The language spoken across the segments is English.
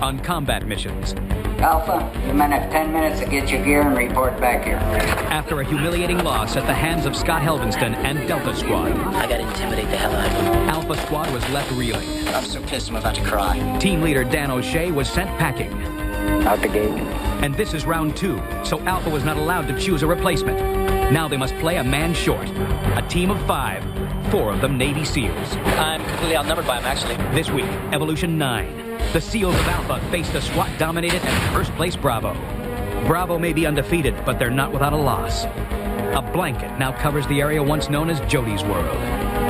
on combat missions. Alpha, you men have 10 minutes to get your gear and report back here. After a humiliating loss at the hands of Scott Helvenston and Delta Squad, I gotta intimidate the hell out of him. Alpha Squad was left reeling. I'm so pissed I'm about to cry. Team leader Dan O'Shea was sent packing. Out the gate. And this is round 2, so Alpha was not allowed to choose a replacement. Now they must play a man short. A team of 5, 4 of them Navy SEALs. I'm completely outnumbered by him, actually. This week, Evolution 9. The SEALs of Alpha face the SWAT-dominated and first-place Bravo. Bravo may be undefeated, but they're not without a loss. A blanket now covers the area once known as Jody's World.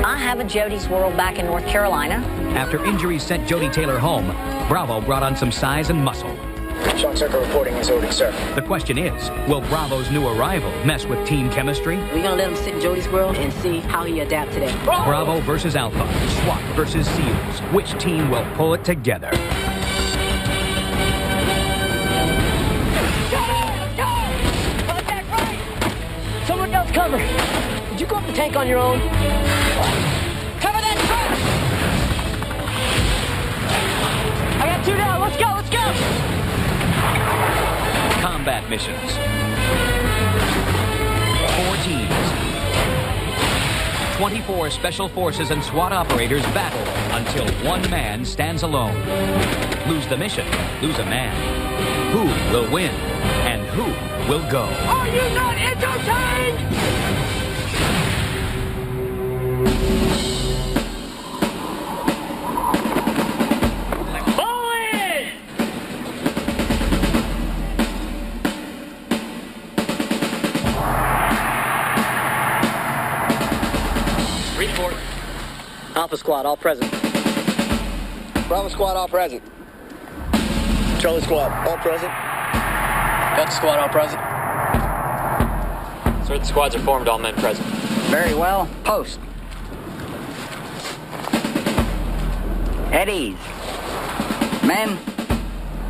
I have a Jody's World back in North Carolina. After injuries sent Jody Taylor home, Bravo brought on some size and muscle. Sean Circle reporting as ordered, sir. The question is, will Bravo's new arrival mess with team chemistry? We're gonna let him sit in Jody's World and see how he adapts to that. Bravo versus Alpha, SWAT versus SEALs. Which team will pull it together? Someone else cover. Did you go up the tank on your own? Cover that truck! I got 2 down. Let's go, let's go! Combat missions. 4 teams. 24 special forces and SWAT operators battle until one man stands alone. Lose the mission, lose a man. Who will win and who will go? Are you not entertained? Report. Alpha Squad, all present. Bravo Squad, all present. Charlie Squad, all present. Delta Squad, all present. Sir, the squads are formed, all men present. Very well. Post. At ease. Men,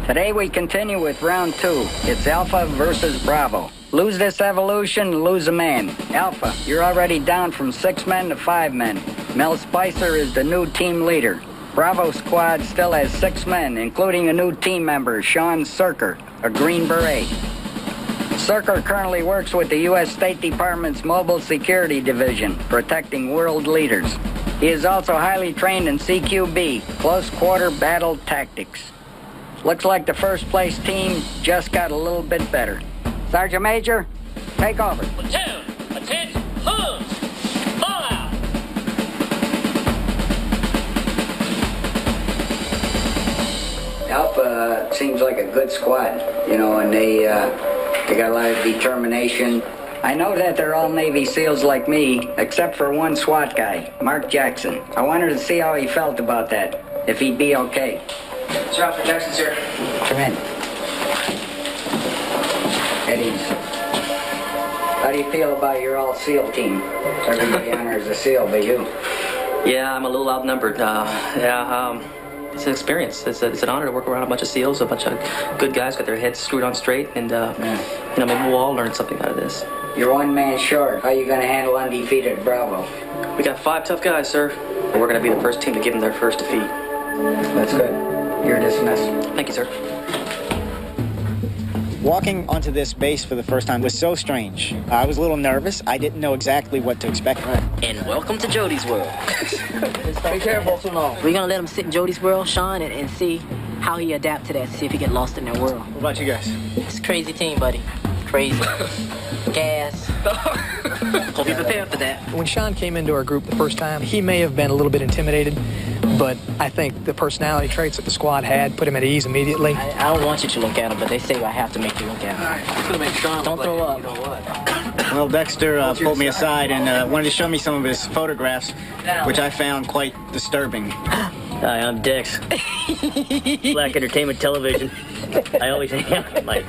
today we continue with round 2. It's Alpha versus Bravo. Lose this evolution, lose a man. Alpha, you're already down from 6 men to 5 men. Mel Spicer is the new team leader. Bravo Squad still has 6 men, including a new team member, Sean Cirker, a Green Beret. Cirker currently works with the U.S. State Department's Mobile Security Division, protecting world leaders. He is also highly trained in CQB, close quarter battle tactics. Looks like the first place team just got a little bit better. Sergeant Major, take over. Platoon, attention, moves, fall out. Alpha seems like a good squad, you know, and they got a lot of determination. I know that they're all Navy SEALs like me, except for one SWAT guy, Mark Jackson. I wanted to see how he felt about that, if he'd be okay. Sir, Alpha Jackson, sir. Come in. Eddie, how do you feel about your all-SEAL team? Everybody honors a SEAL, but you. Yeah, I'm a little outnumbered. It's an experience. It's an honor to work around a bunch of SEALs, a bunch of good guys, got their heads screwed on straight, and maybe we'll all learn something out of this. You're one man short. How are you going to handle undefeated Bravo? We got 5 tough guys, sir, and we're going to be the first team to give them their first defeat. That's good. You're dismissed. Thank you, sir. Walking onto this base for the first time was so strange. I was a little nervous. I didn't know exactly what to expect. And welcome to Jody's World. Be careful, too long. We're going to let him sit in Jody's World, Sean, and see how he adapts to that, see if he get lost in their world. What about you guys? It's a crazy team, buddy. Crazy. Gas. Hope you're prepared for that. When Sean came into our group the first time, he may have been a little bit intimidated, but I think the personality traits that the squad had put him at ease immediately. I don't want you to look at him, but they say I have to make you look at him. All right, it's gonna make Sean Don't throw up. You know what? Well, Dexter pulled me aside and wanted to show me some of his photographs, which I found quite disturbing. Hi, I'm Dex. Black Entertainment Television. I always hang out in my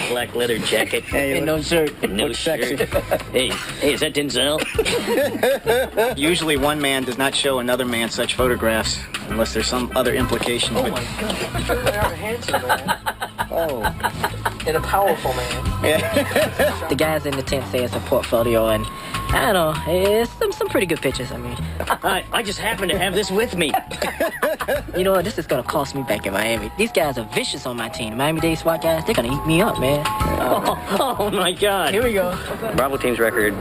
black leather jacket. Hey, no shirt. No shirt. Hey, is that Denzel? Usually one man does not show another man such photographs unless there's some other implication. Oh my God, you really are handsome, man. And a powerful man. The guys in the tent say it's a portfolio, and I don't know, it's some pretty good pictures. I mean, I just happen to have this with me. You know what? This is gonna cost me back in Miami. These guys are vicious on my team. The Miami-Dade SWAT guys, they're gonna eat me up, man. Oh my God. Here we go. Bravo team's record,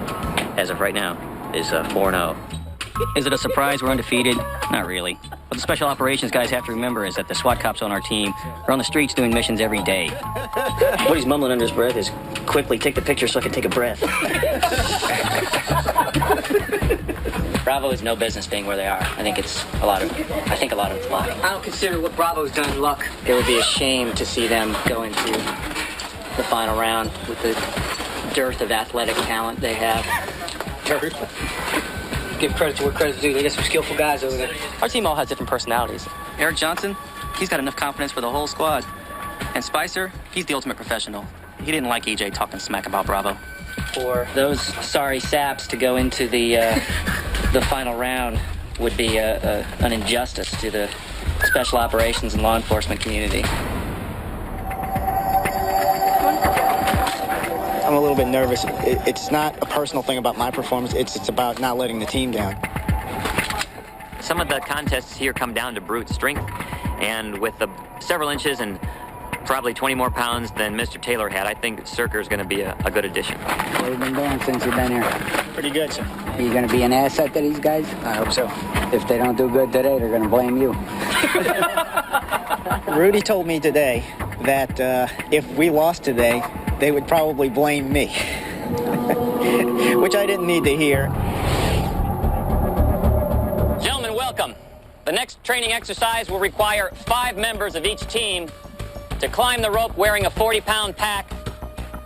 as of right now, is 4-0. Is it a surprise we're undefeated? Not really. What the special operations guys have to remember is that the SWAT cops on our team are on the streets doing missions every day. What he's mumbling under his breath is, quickly take the picture so I can take a breath. Bravo has no business being where they are. I think a lot of it's luck. I don't consider what Bravo's done luck. It would be a shame to see them go into the final round with the dearth of athletic talent they have. Dearth? Give credit to where credit's due. They got some skillful guys over there. Our team all has different personalities. Eric Johnson, he's got enough confidence for the whole squad. And Spicer, he's the ultimate professional. He didn't like EJ talking smack about Bravo. For those sorry saps to go into the final round would be an injustice to the special operations and law enforcement community. I'm a little bit nervous. It's not a personal thing about my performance. It's about not letting the team down. Some of the contests here come down to brute strength, and with the several inches and probably 20 more pounds than Mr. Taylor had, I think Cirker is going to be a good addition. What have you been doing since you've been here? Pretty good, sir. Are you going to be an asset to these guys? I hope so. If they don't do good today, they're going to blame you. Rudy told me today that if we lost today, they would probably blame me, which I didn't need to hear. Gentlemen, welcome. The next training exercise will require 5 members of each team to climb the rope wearing a 40-pound pack,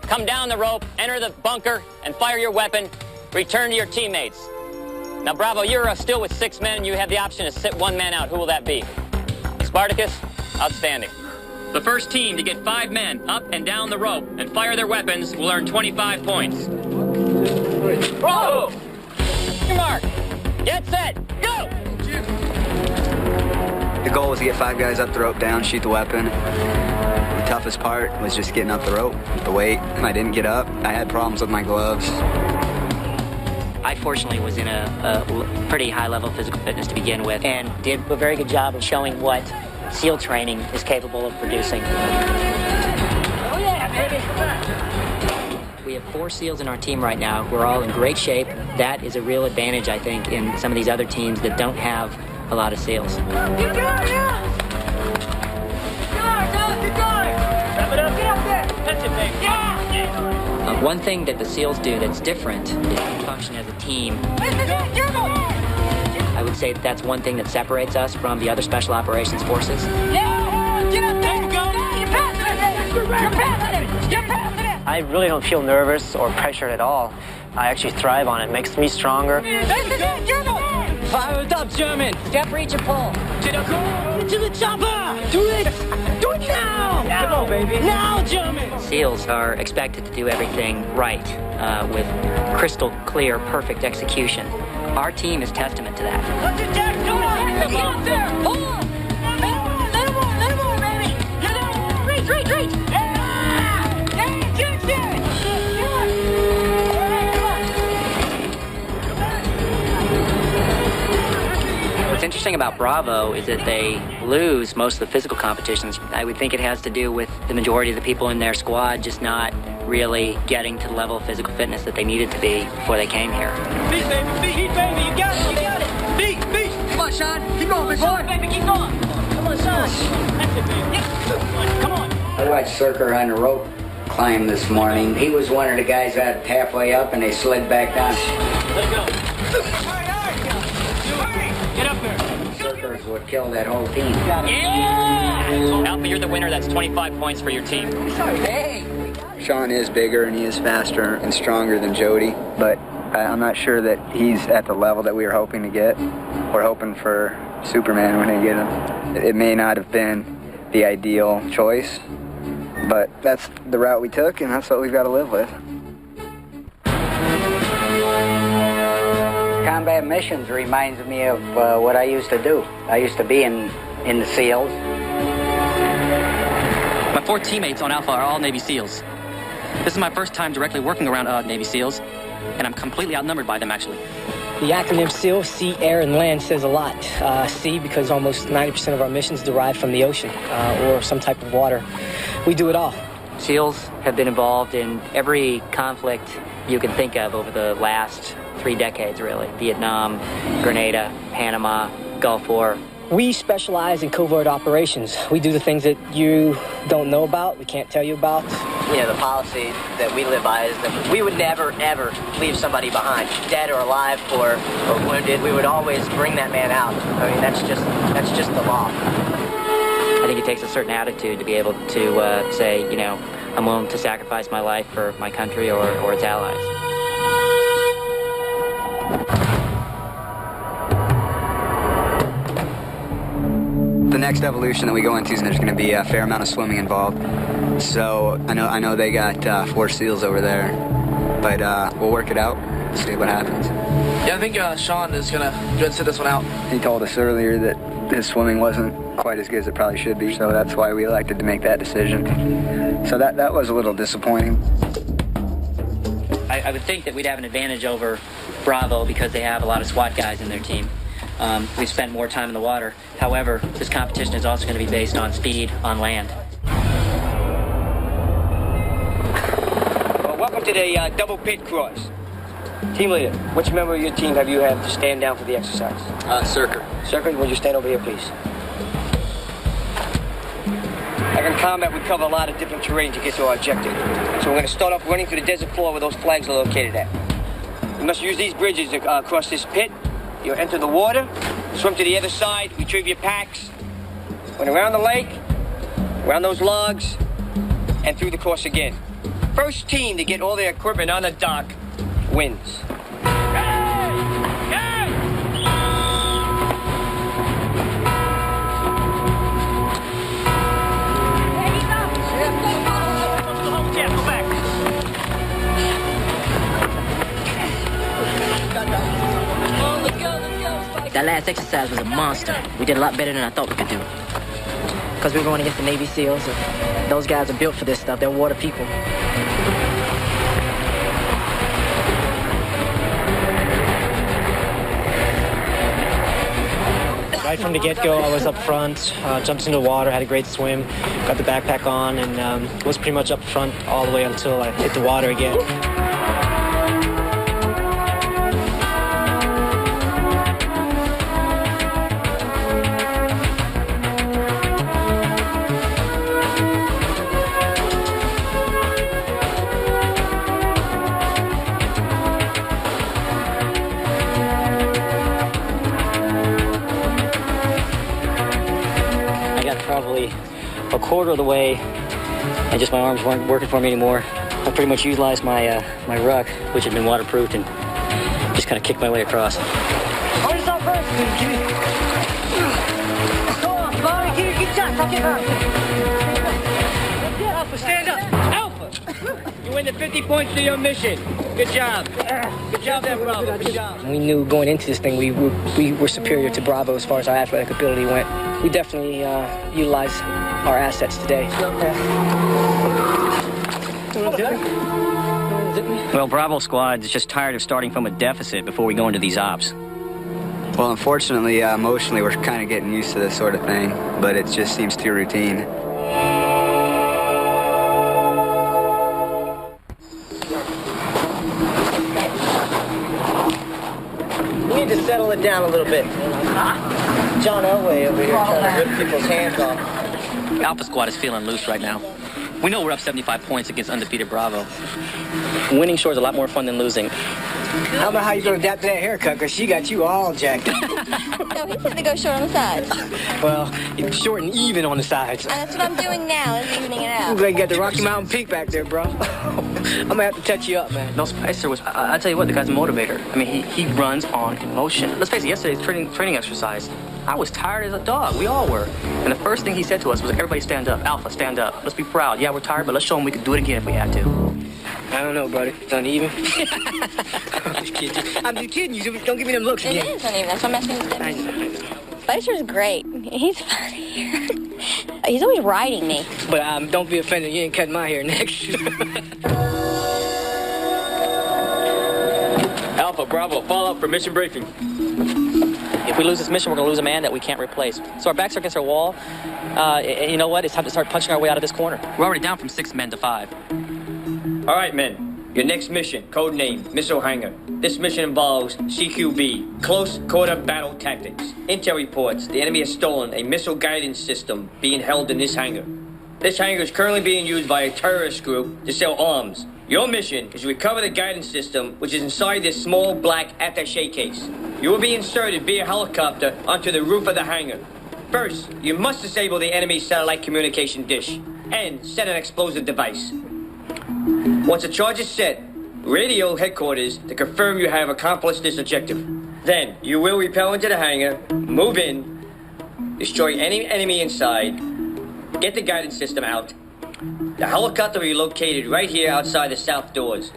come down the rope, enter the bunker, and fire your weapon. Return to your teammates. Now, Bravo, you're still with 6 men, and you have the option to sit 1 man out. Who will that be? Spartacus? Outstanding. The first team to get 5 men up and down the rope and fire their weapons will earn 25 points. Bravo! Your mark. Get set. Go! The goal was to get 5 guys up the rope, down, shoot the weapon. The toughest part was just getting up the rope, the weight. I didn't get up. I had problems with my gloves. I fortunately was in a pretty high level of physical fitness to begin with, and did a very good job of showing what SEAL training is capable of producing. Oh yeah, baby! We have 4 SEALs in our team right now. We're all in great shape. That is a real advantage, I think, in some of these other teams that don't have a lot of SEAls. Keep going, yeah! Keep going! Wrap it up, get up there! Touch it, baby! Yeah! One thing that the SEALs do that's different is to function as a team. I would say that's one thing that separates us from the other special operations forces. Yeah! Get up there! You're passing it! You're passing it! You're passing it! I really don't feel nervous or pressured at all. I actually thrive on it. It makes me stronger. Fire it up, German! Jump, reach, and pull. To the chopper! Do it! Do it now! Come on, baby! Now, German! SEALs are expected to do everything right, with crystal clear, perfect execution. Our team is testament to that. Touch it, Jack! Come on! Get up there! Hold on! Let him on, baby! Get up! Reach! Yeah! Get it! What's interesting about Bravo is that they lose most of the physical competitions. I would think it has to do with the majority of the people in their squad just not really getting to the level of physical fitness that they needed to be before they came here. Beat, baby! You got it! Beat! Come on, Sean! Keep going, big boy! Baby, keep going! Come on, Sean! That's it, baby! Come on! I watched Cirker on the rope climb this morning. He was one of the guys that halfway up and they slid back down. Let go! Get up there! Circers would kill that whole team. Yeah! Alpha, you're the winner. That's 25 points for your team. Hey! Sean is bigger and he is faster and stronger than Jody, but I'm not sure that he's at the level that we were hoping to get. We're hoping for Superman when they get him. It may not have been the ideal choice, but that's the route we took and that's what we've got to live with. Combat missions reminds me of what I used to do. I used to be in the SEALs. My 4 teammates on Alpha are all Navy SEALs. This is my first time directly working around Navy SEALs, and I'm completely outnumbered by them, actually. The acronym SEAL, Sea, Air, and Land, says a lot. Sea, because almost 90% of our missions derive from the ocean or some type of water. We do it all. SEALs have been involved in every conflict you can think of over the last 3 decades, really. Vietnam, Grenada, Panama, Gulf War. We specialize in covert operations. We do the things that you don't know about, we can't tell you about. You know, the policy that we live by is that we would never, ever leave somebody behind, dead or alive or wounded. We would always bring that man out. I mean, that's just the law. I think it takes a certain attitude to be able to say, you know, I'm willing to sacrifice my life for my country or its allies. The next evolution that we go into is there's going to be a fair amount of swimming involved. So I know they got 4 SEALs over there, but we'll work it out, see what happens. Yeah, I think Sean is going to sit this one out. He told us earlier that his swimming wasn't quite as good as it probably should be, so that's why we elected to make that decision. So that was a little disappointing. I would think that we'd have an advantage over Bravo because they have a lot of SWAT guys in their team. We've spent more time in the water. However, this competition is also going to be based on speed on land. Well, welcome to the double pit cross. Team leader, which member of your team have you had to stand down for the exercise? Circuit. Circuit, would you stand over here, please? Like in combat, we cover a lot of different terrain to get to our objective. So we're going to start off running through the desert floor where those flags are located at. You must use these bridges to cross this pit. You'll enter the water, swim to the other side, retrieve your packs, went around the lake, around those logs, and through the course again. First team to get all their equipment on the dock wins. That last exercise was a monster. We did a lot better than I thought we could do. Because we were going against the Navy SEAls, and those guys are built for this stuff. They're water people. Right from the get-go, I was up front, jumped into the water, had a great swim, got the backpack on, and was pretty much up front all the way until I hit the water again. Probably a quarter of the way, and just my arms weren't working for me anymore. I pretty much utilized my my ruck, which had been waterproofed, and just kind of kicked my way across. Hold us up first. Go on, Bobby, keep tight. I'll get her. Alpha, stand up. Alpha! You win the 50 points to your mission. Good job. Good job there, Bravo. Good job. We knew going into this thing we were superior to Bravo as far as our athletic ability went. We definitely utilize our assets today. Well, Bravo Squad is just tired of starting from a deficit before we go into these ops. Well, unfortunately, emotionally, we're kind of getting used to this sort of thing, but it just seems too routine. We need to settle it down a little bit. John Elway over here trying to rip people's hands off. Alpha Squad is feeling loose right now. We know we're up 75 points against undefeated Bravo. Winning sure is a lot more fun than losing. How about how you gonna adapt to that haircut? Because she got you all jacked up. No, he said to go short on the sides. Well, it's short and even on the sides. And that's what I'm doing now, is evening it out. I'm gonna get the Rocky Mountain Peak back there, bro. I'm gonna have to touch you up, man. No, Spicer was, I tell you what, the guy's a motivator. I mean, he runs on emotion. Let's face it, yesterday's training exercise, I was tired as a dog. We all were. And the first thing he said to us was, everybody stand up. Alpha, stand up. Let's be proud. Yeah, we're tired, but let's show them we can do it again if we had to. I don't know, buddy. It's uneven. I'm just kidding. I'm just kidding. You don't give me them looks again. It is uneven. That's why I'm asking you to step. I know. Spicer's great. He's funny. He's always riding me. But don't be offended, you ain't cutting my hair next. Alpha, Bravo, follow up for mission briefing. If we lose this mission, we're going to lose a man that we can't replace. So our backs are against our wall. And you know what? It's time to start punching our way out of this corner. We're already down from 6 men to 5. All right, men. Your next mission, code name, Missile Hangar. This mission involves CQB, Close Quarter Battle Tactics. Intel reports the enemy has stolen a missile guidance system being held in this hangar. This hangar is currently being used by a terrorist group to sell arms. Your mission is to recover the guidance system, which is inside this small black attaché case. You will be inserted via helicopter onto the roof of the hangar. First, you must disable the enemy satellite communication dish and set an explosive device. Once the charge is set, radio headquarters to confirm you have accomplished this objective. Then, you will repel into the hangar, move in, destroy any enemy inside, get the guidance system out. The helicopter will be located right here outside the south doors.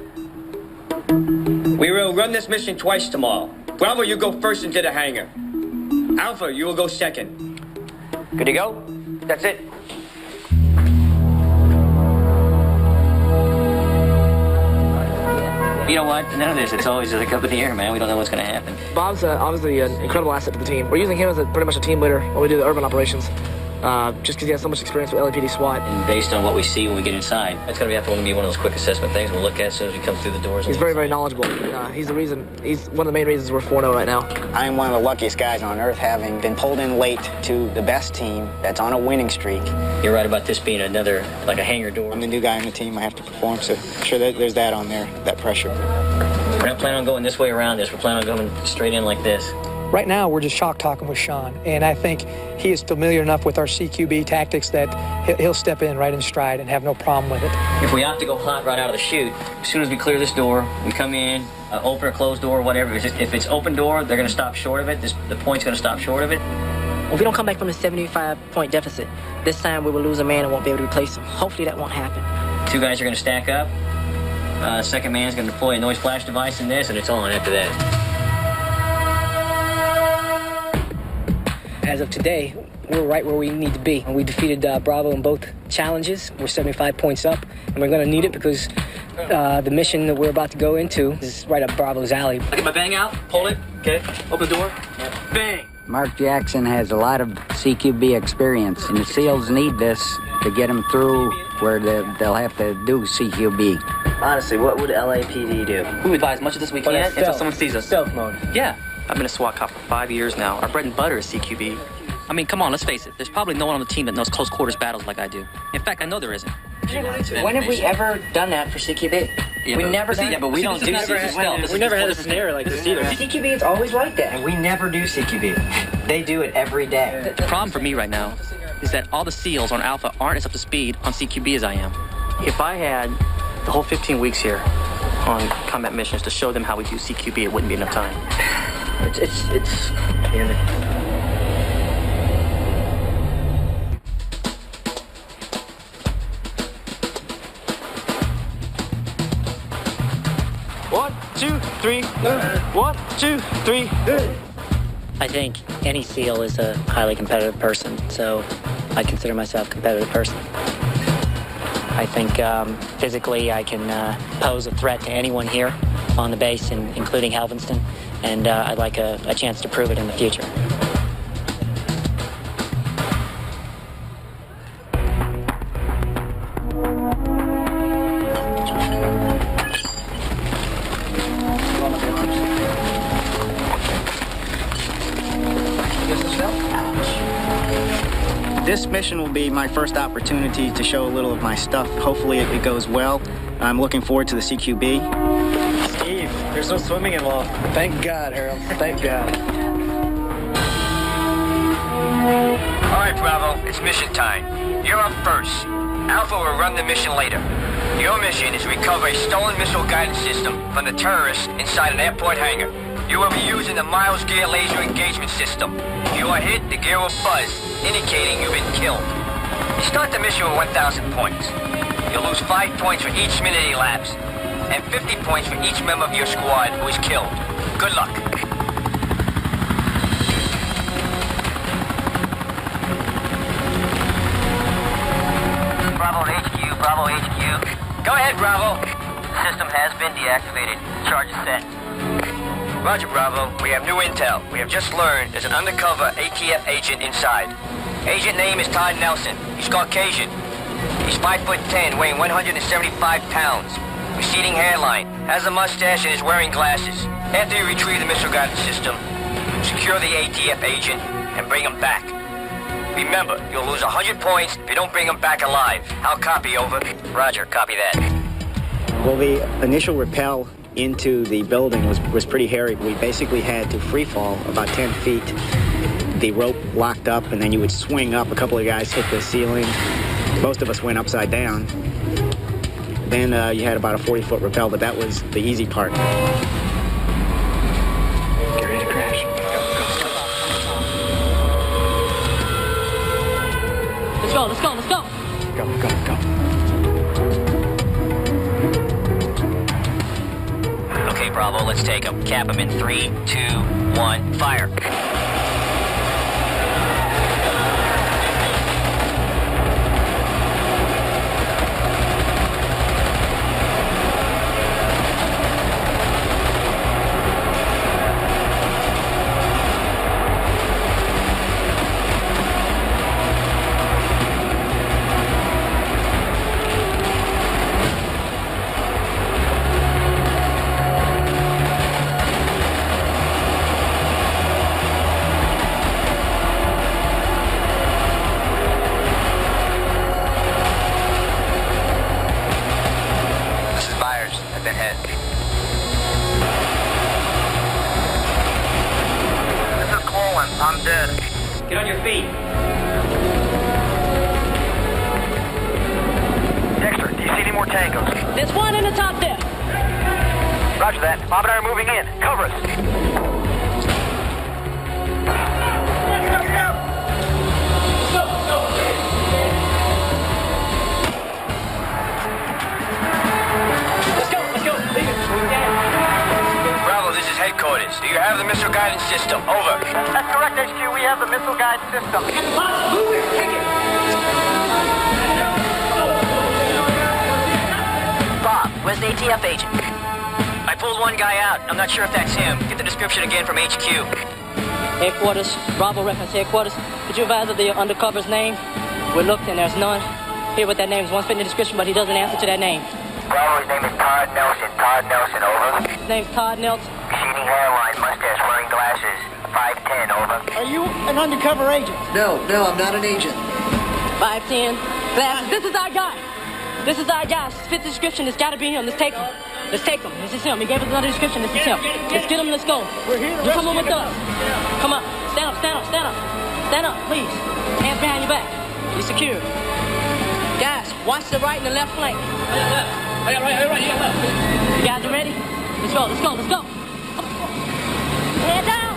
We will run this mission twice tomorrow. Bravo, you go first into the hangar. Alpha, you will go second. Good to go? That's it. You know what? None of this. It's always like up in the air, man. We don't know what's going to happen. Bob's obviously an incredible asset to the team. We're using him as pretty much a team leader when we do the urban operations. Just because he has so much experience with LAPD SWAT. And based on what we see when we get inside, it's going to be one of those quick assessment things we'll look at as soon as we come through the doors. He's very, very knowledgeable. He's one of the main reasons we're 4-0 right now. I am one of the luckiest guys on earth, having been pulled in late to the best team that's on a winning streak. You're right about this being another, like a hangar door. I'm the new guy on the team. I have to perform, so I'm sure that there's that on there, that pressure. We're not planning on going this way around this. We're planning on going straight in like this. Right now, we're just shock talking with Sean, and I think he is familiar enough with our CQB tactics that he'll step in right in stride and have no problem with it. If we have to go hot right out of the chute, as soon as we clear this door, we come in, open or close door, whatever. If it's open door, they're going to stop short of it. The point's going to stop short of it. If we don't come back from the 75-point deficit, this time we will lose a man and won't be able to replace him. Hopefully that won't happen. 2 guys are going to stack up. Second man's going to deploy a noise flash device in this, and it's on after that. As of today, we're right where we need to be. We defeated Bravo in both challenges. We're 75 points up, and we're going to need it because the mission that we're about to go into is right up Bravo's alley. I get my bang out, hold it, okay, open the door, bang. Mark Jackson has a lot of CQB experience, and the SEALs need this to get them through where they'll have to do CQB. Honestly, what would LAPD do? We would buy as much of this as we can until someone sees us. Stealth mode. Yeah. I've been a SWAT cop for 5 years now. Our bread and butter is CQB. I mean, come on, let's face it. There's probably no one on the team that knows close quarters battles like I do. In fact, I know there isn't. When have we ever done that for CQB? Yeah, we never done yeah, but we don't do CQB. We never had a scenario like this either. CQB is always like that. And we never do CQB. They do it every day. The problem for me right now is that all the SEALs on Alpha aren't as up to speed on CQB as I am. If I had the whole 15 weeks here on combat missions to show them how we do CQB, it wouldn't be enough time. It's One, two, three. 1, 2, 3. I think any SEAL is a highly competitive person, so I consider myself a competitive person. I think physically I can pose a threat to anyone here on the base, including Helvenston, and I'd like a chance to prove it in the future. This mission will be my first opportunity to show a little of my stuff. Hopefully it goes well. I'm looking forward to the CQB. Steve, there's no swimming involved. Thank God, Harold. Thank God. All right, Bravo, it's mission time. You're up first. Alpha will run the mission later. Your mission is to recover a stolen missile guidance system from the terrorists inside an airport hangar. You will be using the Miles Gear laser engagement system. If you are hit, the gear will buzz, indicating you've been killed. You start the mission with 1,000 points. You'll lose 5 points for each minute elapsed, and 50 points for each member of your squad who is killed. Good luck. Bravo HQ. Go ahead, Bravo. System has been deactivated. Charge is set. Roger, Bravo. We have new intel. We have just learned there's an undercover ATF agent inside. Agent name is Todd Nelson. He's Caucasian. He's 5'10", weighing 175 pounds. Receding hairline, has a mustache, and is wearing glasses. After you retrieve the missile guidance system, secure the ATF agent and bring him back. Remember, you'll lose 100 points if you don't bring him back alive. I'll copy, over. Roger, copy that. Well, the initial rappel into the building was pretty hairy. We basically had to free fall about 10 feet. The rope locked up, and then you would swing up. A couple of guys hit the ceiling. Most of us went upside down. Then you had about a 40-foot rappel, but that was the easy part. Get ready to crash. Let's go, let's go, let's go. Go, go, go. Okay, Bravo, let's take him. Cap him in 3, 2, 1, fire. I'm dead. Get on your feet. Dexter, do you see any more tangos? There's one in the top there. Roger that. Bob and I are moving in. Cover us. Headquarters. Do you have the missile guidance system? Over. That's correct, HQ. We have the missile guidance system. Bob, where's the ATF agent? I pulled one guy out. I'm not sure if that's him. Get the description again from HQ. Headquarters, Bravo reference headquarters. Could you advise of the undercover's name? We looked and there's none. Here with that name is one fit in the description, but he doesn't answer to that name. Bravo's name is Todd Nelson. Todd Nelson, over. His name's Todd Nelson. Receding hairline, mustache, wearing glasses. 5'10", over. Are you an undercover agent? No, I'm not an agent. 5'10", glasses. This is our guy. This is our guy. Fit the description. It's got to be him. Let's take him. Let's take him. This is him. He gave us another description. This is him. Let's get him. Let's go. We're here. You come on with us. Come on. Stand up. Stand up. Stand up. Stand up, please. Hands behind your back. Be secure. Guys, watch the right and the left flank. I got right. You got left. You guys ready? Let's go. Let's go. Let's go. Head down.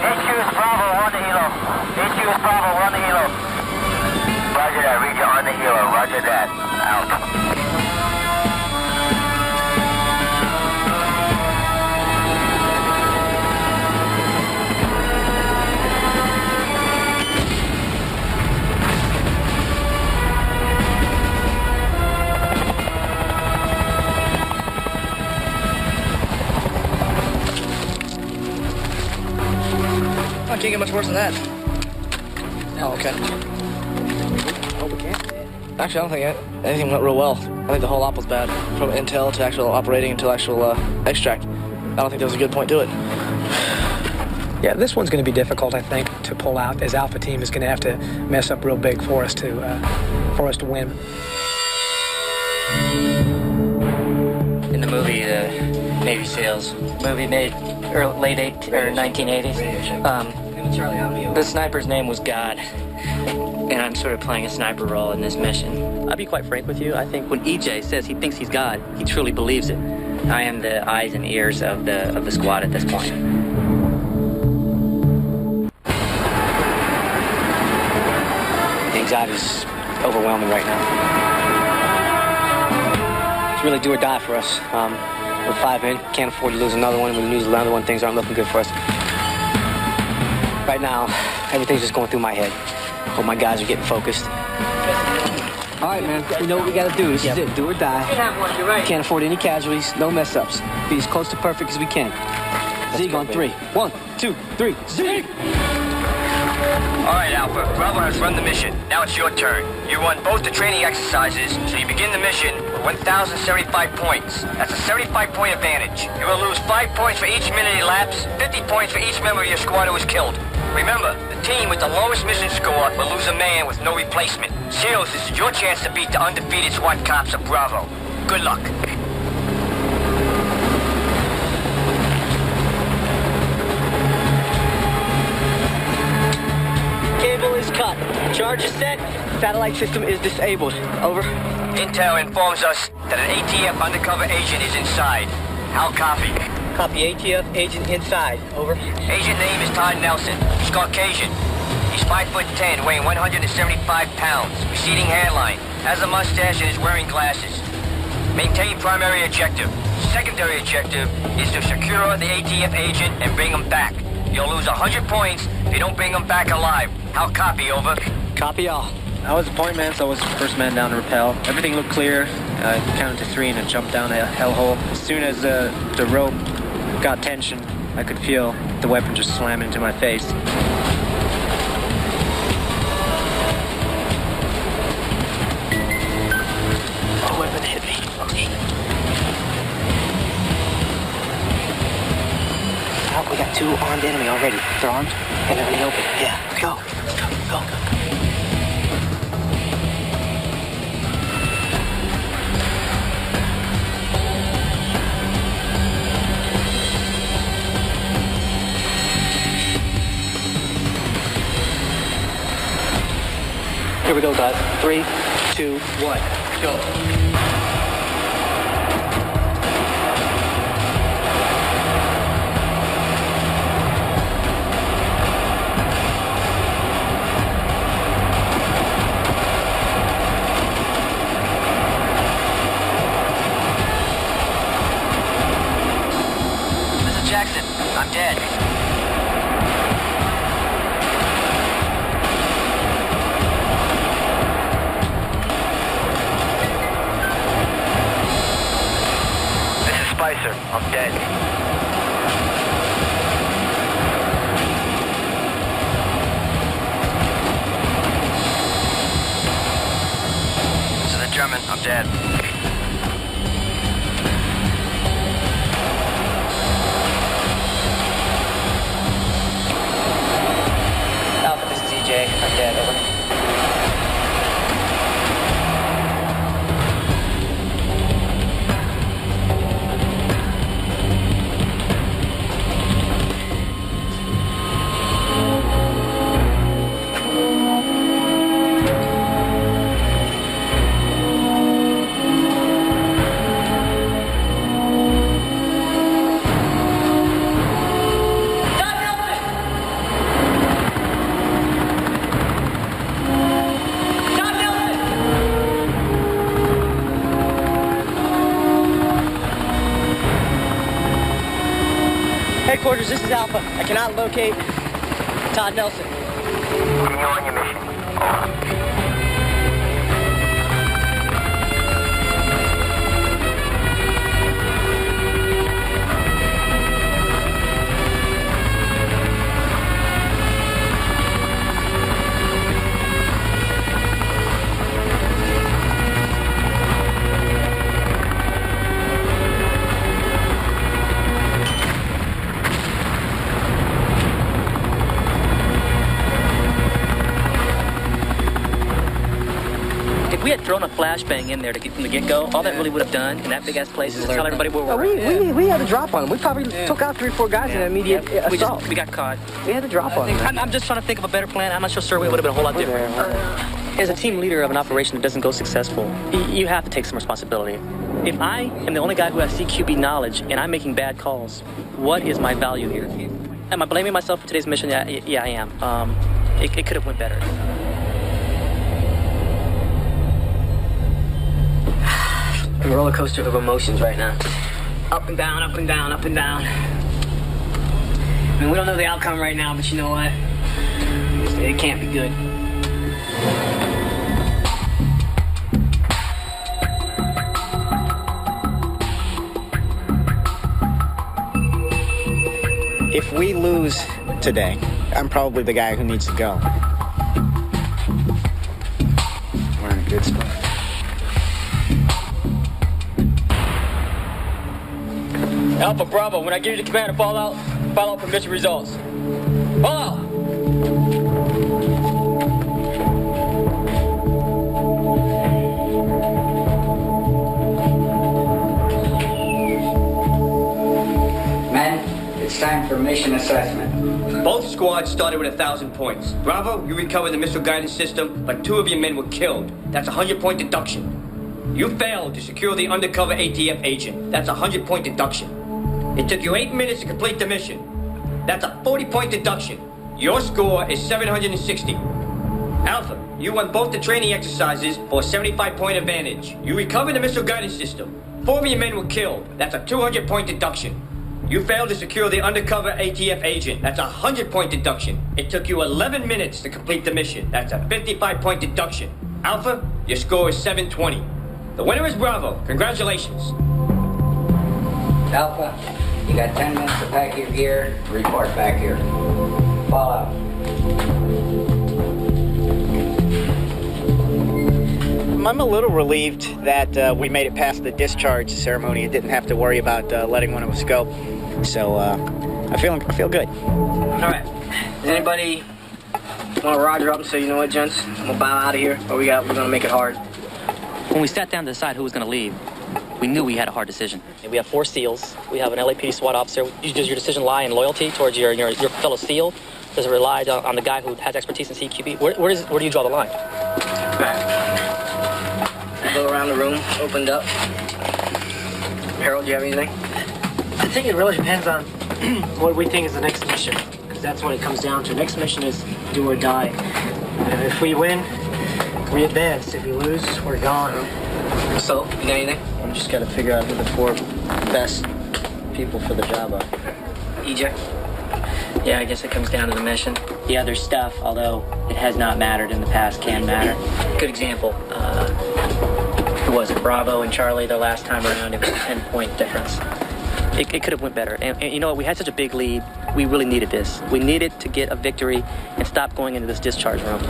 HQ is Bravo, on the helo. HQ is Bravo, on the helo. Roger that, read you on the helo. Roger that. Out. I can't get much worse than that. Oh, okay. Actually, I don't think anything went real well. I think the whole op was bad. From intel to actual operating until actual extract. I don't think there was a good point to it. Yeah, this one's going to be difficult, I think, to pull out, as Alpha Team is going to have to mess up real big for us to win. In the movie, Navy SEALs, movie made late 1980s. The sniper's name was God, and I'm sort of playing a sniper role in this mission. I'll be quite frank with you. I think when EJ says he thinks he's God, he truly believes it. I am the eyes and ears of the squad at this point. The anxiety's overwhelming right now. It's really do or die for us. We're 5 in, can't afford to lose another one. When we lose another one, things aren't looking good for us. Right now, everything's just going through my head. Hope my guys are getting focused. All right, man. We know what we got to do. This is it. Do or die. Can't afford any casualties. No mess-ups. Be as close to perfect as we can. Zeke on 3. 1, 2, 3. Zeke! All right, Alpha. Bravo has run the mission. Now it's your turn. You won both the training exercises, so you begin the mission with 1,075 points. That's a 75-point advantage. You will lose 5 points for each minute it elapsed, 50 points for each member of your squad who was killed. Remember, the team with the lowest mission score will lose a man with no replacement. SEALs, this is your chance to beat the undefeated SWAT cops of Bravo. Good luck. Cable is cut. Charge is set. Satellite system is disabled. Over. Intel informs us that an ATF undercover agent is inside. How copy? Copy, ATF agent inside. Over. Agent name is Todd Nelson. He's Caucasian. He's 5'10", weighing 175 pounds. Receding hairline. Has a mustache and is wearing glasses. Maintain primary objective. Secondary objective is to secure the ATF agent and bring him back. You'll lose 100 points if you don't bring him back alive. How copy, over? Copy all. I was the point man, so I was the first man down to rappel. Everything looked clear. I counted to 3 and I jumped down a hellhole. As soon as the rope got tension, I could feel the weapon just slam into my face. The weapon hit me. Oh, we got 2 armed enemy already. They're armed and they're in the open. Yeah, go. Go. Here we go, guys. 3, 2, 1, go. Mrs. Jackson, I'm dead. Spicer, I'm dead. This is the German, I'm dead. Alpha, this is EJ. I'm dead, over. Headquarters, this is Alpha. I cannot locate Todd Nelson. Continue on your mission. If we had thrown a flashbang in there to get from the get-go, all that really would have done in that big-ass place is tell everybody where we're We had a drop on him. We probably took out 3 or 4 guys in an immediate assault. We got caught. We had a drop on him. I'm just trying to think of a better plan. I'm not sure it would have been a whole lot different. As a team leader of an operation that doesn't go successful, you have to take some responsibility. If I am the only guy who has CQB knowledge and I'm making bad calls, what is my value here? Am I blaming myself for today's mission? Yeah, I am. It could have went better. I'm a roller coaster of emotions right now. Up and down, up and down, up and down. I mean, we don't know the outcome right now, but you know what? It can't be good. If we lose today, I'm probably the guy who needs to go. We're in a good spot. Alpha Bravo, when I give you the command to fall out for mission results. Fall out! Men, it's time for mission assessment. Both squads started with 1,000 points. Bravo, you recovered the missile guidance system, but 2 of your men were killed. That's a 100-point deduction. You failed to secure the undercover ATF agent. That's a 100-point deduction. It took you 8 minutes to complete the mission. That's a 40-point deduction. Your score is 760. Alpha, you won both the training exercises for a 75-point advantage. You recovered the missile guidance system. 4 of your men were killed. That's a 200-point deduction. You failed to secure the undercover ATF agent. That's a 100-point deduction. It took you 11 minutes to complete the mission. That's a 55-point deduction. Alpha, your score is 720. The winner is Bravo. Congratulations. Alpha, you got 10 minutes to pack your gear. Report back here. Fall out. I'm a little relieved that we made it past the discharge ceremony and didn't have to worry about letting one of us go. So I feel good. All right. Does anybody want to Roger up and say, you know what, gents, I'm gonna bow out of here, or we're gonna make it hard? When we sat down to decide who was going to leave, we knew we had a hard decision. We have 4 SEALs. We have an LAPD SWAT officer. Does your decision lie in loyalty towards your fellow SEAL? Does it rely on the guy who has expertise in CQB? Where do you draw the line? Go around the room, opened up. Harold, do you have anything? I think it really depends on what we think is the next mission, because that's what it comes down to. Next mission is do or die. And if we win, we advance. If we lose, we're gone. So, you got anything? We just got to figure out who the 4 best people for the job are. EJ? Yeah, I guess it comes down to the mission. The other stuff, although it has not mattered in the past, can matter. Good example. Who was it? Bravo and Charlie the last time around. It was a 10-point difference. It could have went better. And you know what? We had such a big lead. We really needed this. We needed to get a victory and stop going into this discharge room.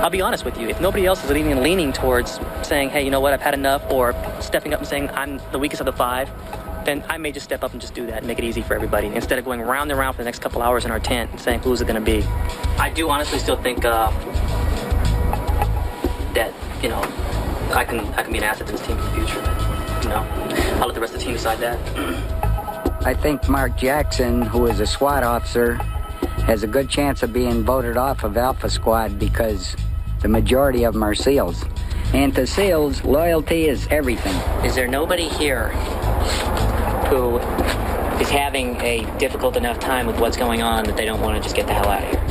I'll be honest with you. If nobody else is even leaning towards saying, hey, you know what, I've had enough, or stepping up and saying I'm the weakest of the 5, then I may just step up and just do that and make it easy for everybody, instead of going round and round for the next couple hours in our tent and saying, who's it going to be? I do honestly still think that, you know, I can be an asset to this team in the future. You know, I'll let the rest of the team decide that. I think Mark Jackson, who is a SWAT officer, has a good chance of being voted off of Alpha Squad because the majority of them are SEALs. And to SEALs, loyalty is everything. Is there nobody here who is having a difficult enough time with what's going on that they don't want to just get the hell out of here?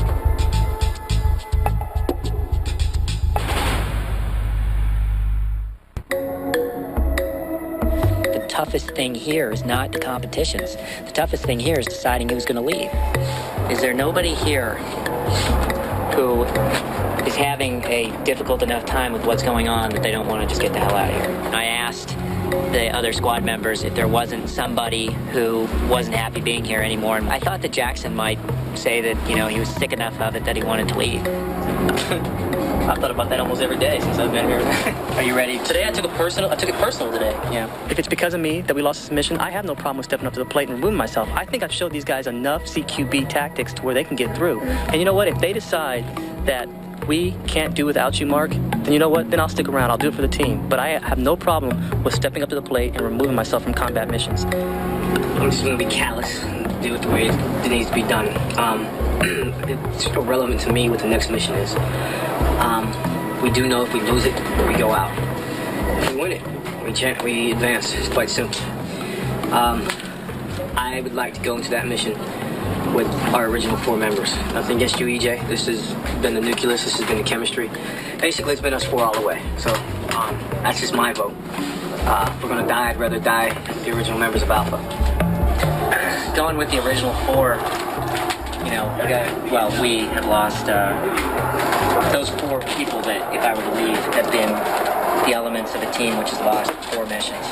The toughest thing here is not the competitions. The toughest thing here is deciding who's going to leave. Is there nobody here who is having a difficult enough time with what's going on that they don't want to just get the hell out of here? I asked the other squad members if there wasn't somebody who wasn't happy being here anymore, and I thought that Jackson might say that, you know, he was sick enough of it that he wanted to leave. I've thought about that almost every day since I've been here. Are you ready? Today I took it personal today. Yeah. If it's because of me that we lost this mission, I have no problem with stepping up to the plate and removing myself. I think I've showed these guys enough CQB tactics to where they can get through. And you know what? If they decide that we can't do without you, Mark, then you know what? Then I'll stick around. I'll do it for the team. But I have no problem with stepping up to the plate and removing myself from combat missions. I'm just going to be callous and do it the way it needs to be done. It's irrelevant to me what the next mission is. We do know if we lose it, we go out. If we win it, we advance. It's quite simple. I would like to go into that mission with our original 4 members. Nothing against you, EJ. This has been the nucleus. This has been the chemistry. Basically, it's been us 4 all the way. So that's just my vote. If we're gonna die, I'd rather die with the original members of Alpha. Going with the original 4 you know, we had lost those 4 people that, if I were to leave, have been the elements of a team which has lost 4 missions.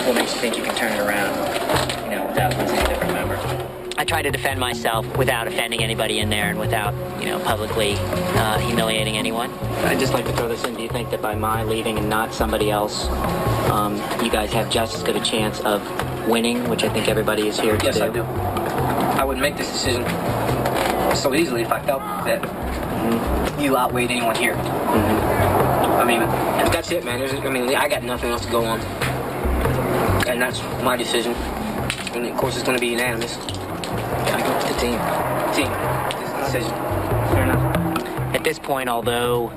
What makes you think you can turn it around, you know, without losing a different member? I try to defend myself without offending anybody in there and without, you know, publicly humiliating anyone. I'd just like to throw this in. Do you think that by my leaving and not somebody else, you guys have just as good a chance of winning, which I think everybody is here to do? Yes, I do. I wouldn't make this decision so easily if I felt that you outweighed anyone here. I mean, that's it, man. I got nothing else to go on. And that's my decision. And of course, it's going to be unanimous. I go with the team. Team. This is the decision. Fair enough. At this point, although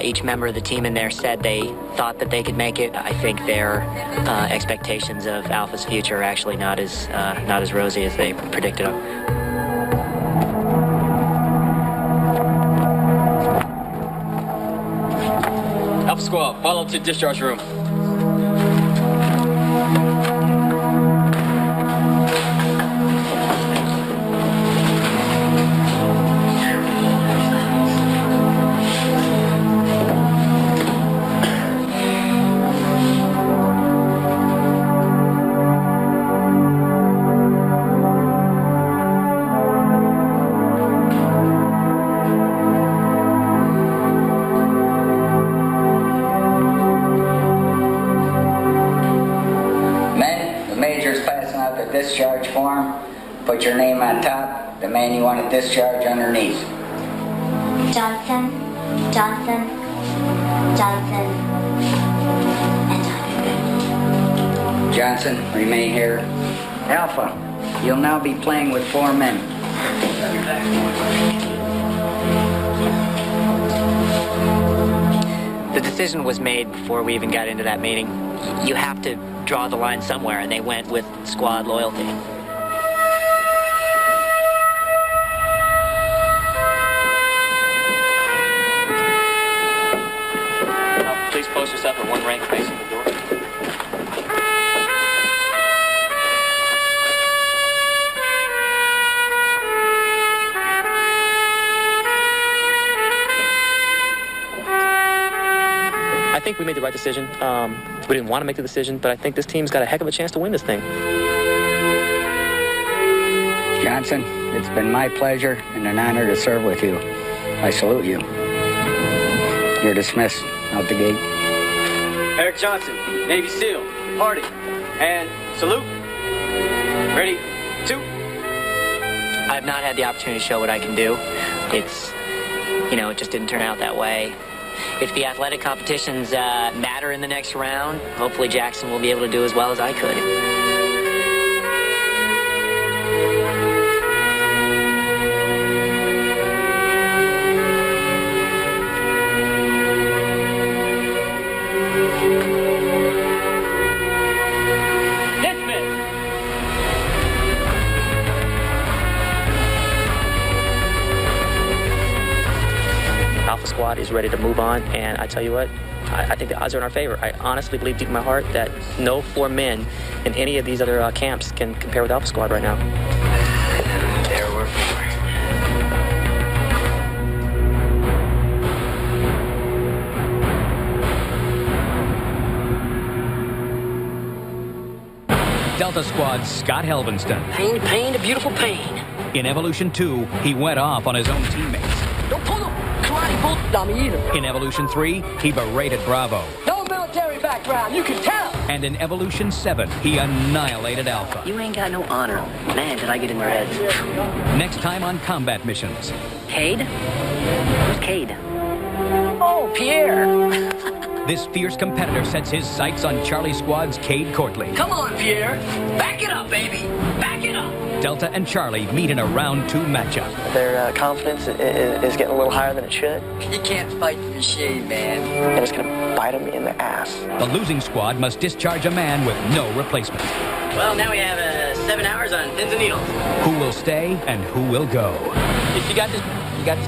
each member of the team in there said they thought that they could make it, I think their expectations of Alpha's future are actually not as rosy as they predicted. Alpha Squad, follow to discharge room. Discharge form, put your name on top, the man you want to discharge underneath. Johnson, Johnson, Johnson, and Johnson. Johnson, remain here. Alpha, you'll now be playing with 4 men. The decision was made before we even got into that meeting. You have to draw the line somewhere, and they went with squad loyalty. Please post yourself at 1 rank facing the door. I think we made the right decision. We didn't want to make the decision, but I think this team's got a heck of a chance to win this thing. Johnson, it's been my pleasure and an honor to serve with you. I salute you. You're dismissed out the gate. Eric Johnson, Navy SEAL, party, and salute. Ready, 2. I've not had the opportunity to show what I can do. It's, you know, it just didn't turn out that way. If the athletic competitions matter in the next round, hopefully Jackson will be able to do as well as I could. Alpha Squad is ready to move on, and I tell you what, I think the odds are in our favor. I honestly believe deep in my heart that no 4 men in any of these other camps can compare with Alpha Squad right now. There were 4. Delta Squad's Scott Helvenston. Pain, pain, a beautiful pain. In Evolution 2, he went off on his own teammates. Don't pull the karate bullshit on me either. In Evolution 3, he berated Bravo. No military background, you can tell. And in Evolution 7, he annihilated Alpha. You ain't got no honor. Man, did I get in their heads. Next time on Combat Missions. Cade? Who's Cade? Oh, Pierre. This fierce competitor sets his sights on Charlie Squad's Cade Courtley. Come on, Pierre. Back it up, baby. Back it up. Delta and Charlie meet in a round 2 matchup. Their confidence is getting a little higher than it should. You can't fight the machine, man. And it's going to bite them in the ass. The losing squad must discharge a man with no replacement. Well, now we have 7 hours on pins and needles. Who will stay and who will go? If you got this